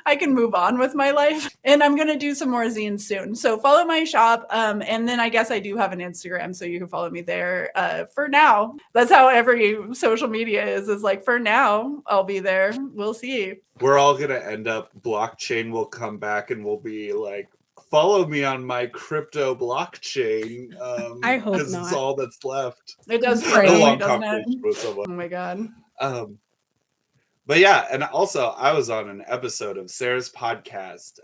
I can move on with my life. And I'm going to do some more zines soon. So follow my shop, and then I guess I do have an Instagram, so you can follow me there. For now, that's how every social media is like, for now, I'll be there. We'll see. We're all going to end up, blockchain will come back and we'll be like, follow me on my crypto blockchain. I hope not. Because it's all that's left. It does pray, doesn't it? Oh my God. But yeah, and also I was on an episode of Sarah's podcast,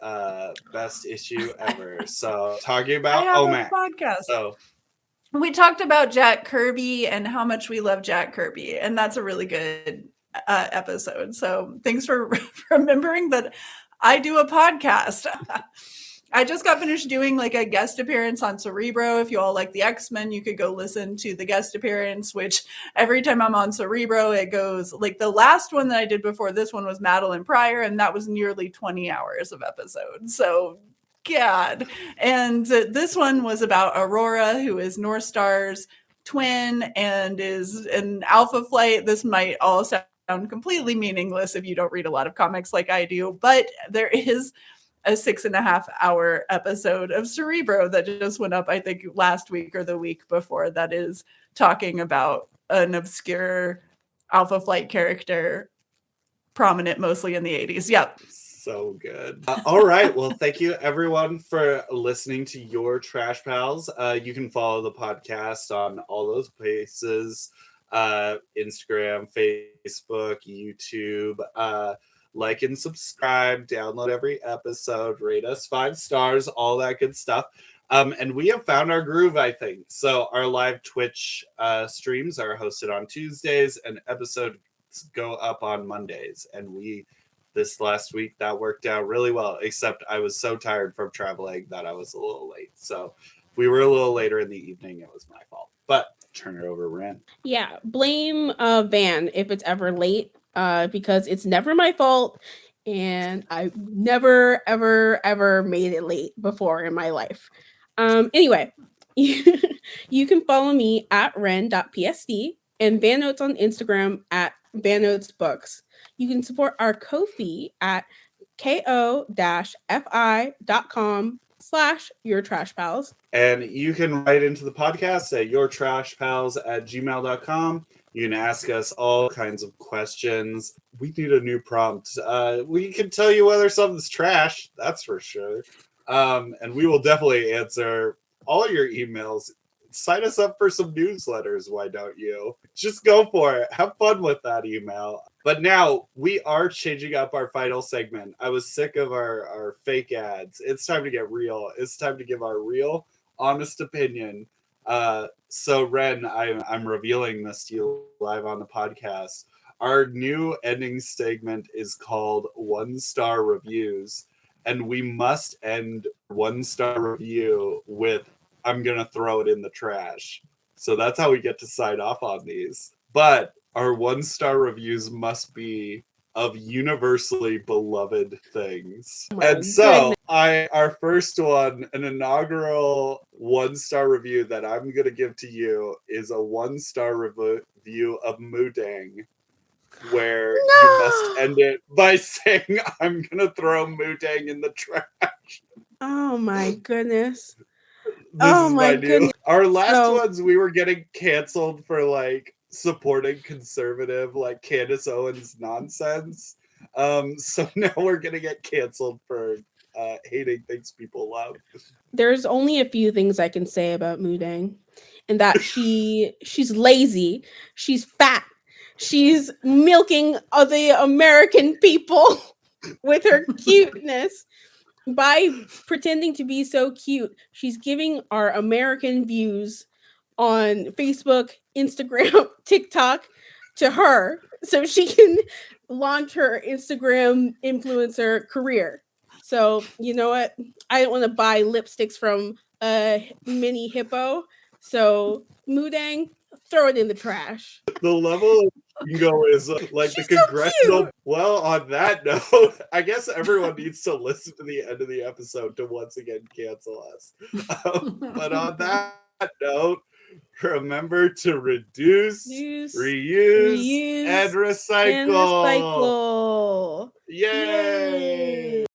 Best Issue Ever. So talking about OMAC. Podcast. So we talked about Jack Kirby and how much we love Jack Kirby, and that's a really good episode. So thanks for remembering that I do a podcast. I just got finished doing like a guest appearance on Cerebro. If you all like the X-Men, you could go listen to the guest appearance, which every time I'm on Cerebro, it goes like the last one that I did before this one was Madeline Pryor, and that was nearly 20 hours of episodes. So God. And this one was about Aurora, who is North Star's twin and is an Alpha Flight. This might all sound completely meaningless if you don't read a lot of comics like I do, but there is a 6.5 hour episode of Cerebro that just went up, I think, last week or the week before, that is talking about an obscure Alpha Flight character, prominent mostly in the 80s. Yep. So good. All right. Well, thank you everyone for listening to Your Trash Pals. You can follow the podcast on all those places. Instagram, Facebook, YouTube. Like and subscribe, download every episode, rate us 5 stars, all that good stuff. And we have found our groove, I think. So our live Twitch streams are hosted on Tuesdays and episodes go up on Mondays. And this last week, that worked out really well, except I was so tired from traveling that I was a little late. So if we were a little later in the evening, it was my fault. But turn it over, Wren. Yeah, blame Van if it's ever late, because it's never my fault. and I've never, ever, ever made it late before in my life. Anyway, you can follow me at ren.psd and Vannotes on Instagram at VannotesBooks. You can support our Ko-fi at ko-fi.com/yourtrashpals. And you can write into the podcast at yourtrashpals@gmail.com. You can ask us all kinds of questions. We need a new prompt. We can tell you whether something's trash, that's for sure. And we will definitely answer all your emails. Sign us up for some newsletters, why don't you? Just go for it. Have fun with that email. But now we are changing up our final segment. I was sick of our fake ads. It's time to get real. It's time to give our real, honest opinion. So Wren, I'm revealing this to you live on the podcast. Our new ending segment is called 1-star reviews, and we must end 1-star review with I'm gonna throw it in the trash. So that's how we get to sign off on these. But our 1-star reviews must be of universally beloved things. Oh my And so goodness. our first one, an inaugural 1-star review that I'm gonna give to you is a 1-star review of Moodang, where you must end it by saying I'm gonna throw Moodang in the trash. Oh my goodness. This Oh is my my new. goodness. Our last So- ones, we were getting canceled for like supporting conservative, like Candace Owens nonsense. So now we're gonna get canceled for hating things people love. There's only a few things I can say about Moodang, and that she's lazy, she's fat, she's milking the American people with her cuteness. By pretending to be so cute, she's giving our American views on Facebook, Instagram, TikTok to her so she can launch her Instagram influencer career. So, you know what? I don't want to buy lipsticks from a mini hippo. So, Moodang, throw it in the trash. The level of bingo is like She's the so congressional. cute. Well, on that note, I guess everyone needs to listen to the end of the episode to once again cancel us. But on that note, remember to reduce, reuse, and recycle. And recycle. Yay! Yay!